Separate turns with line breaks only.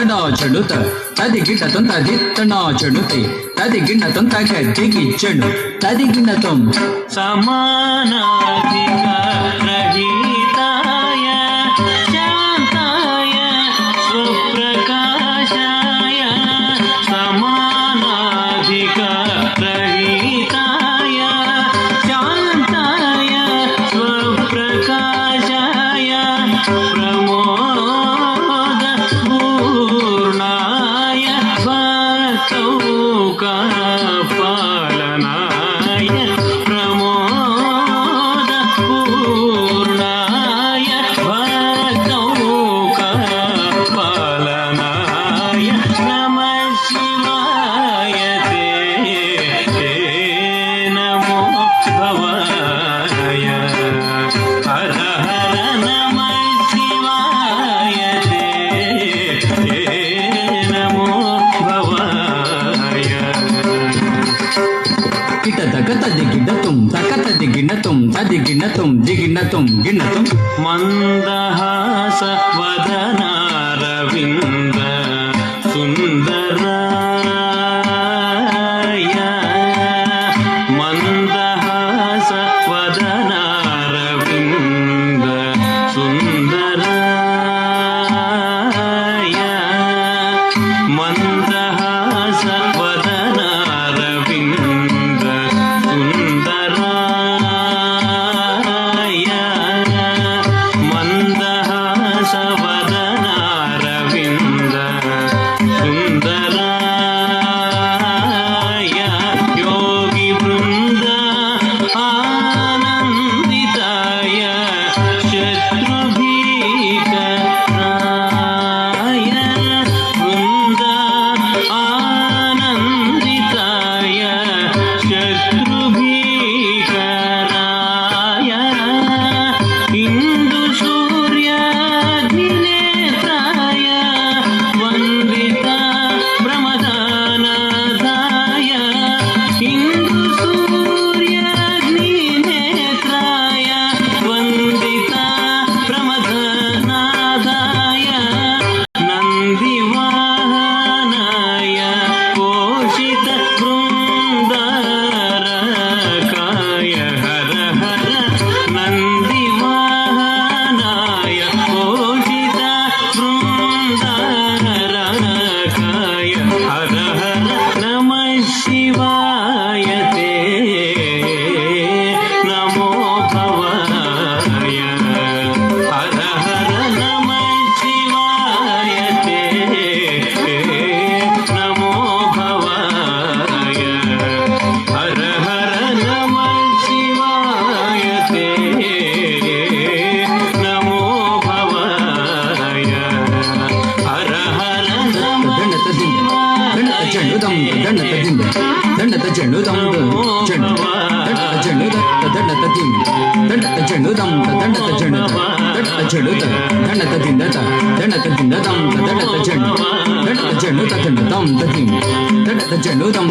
తడా చెడుత తది గిన్నతం తది తనా చెడుతే తది గిన్నతం తగదిగి చెడు తది గిన్నతం
సమానాధికార రహితాయ శాంతాయ స్వప్రకాశాయ సమానాధికార రహితాయ శాంతాయ స్వప్రకాశాయ ప్రమోద పూర్ణాయ భక్తౌకా పాలనాయ ప్రమోద పూర్ణాయ భక్తౌకా పాలనాయ నమః శివాయ తే నమో భవాయ హర హర నమః శివాయ తే నమో భవాయ
కిట తక తది గిన్నతం తక తది గిన్నతం తది గిన్నతం దిగిన్నతం గిన్నతం
మందహాస వదనారవింద సుందరాయ మందహాస వదనారవింద సుందరాయ మందహాస వదనారవింద సుందరాయ మందహాస వదనారవింద సుందరాయ యోగి బృంద ఆనందితాయ శత్రుభీకరాయ బృంద ఆనందితాయ శత్రుభీకరాయ ఇందు సూర్యాగ్నినేత్రాయ వందిత ప్రమదానాథాయ ఇందు సూర్యాగ్నినేత్రాయ వందిత ప్రమదానాథాయ నందివాహనాయ పోషిత బృందారకాయ హర హర నందివాహనాయ పోషిత బృందారకాయ హర హర నమః శివాయ తే నమో భవాయ హర హర నమః శివాయ తే నమో భవాయ హర హర నమః శివాయ తే నమో భవాయ హర హర నమః
దండత చెండు దం చెండు దండత చెండు దండత తిం దండత చెండు దం దండత చెండు దండత చెండు దండత తిందత దండత తిందతం దండత చెండు దండత చెండు తతండ దం తతిం దండత చెండు దం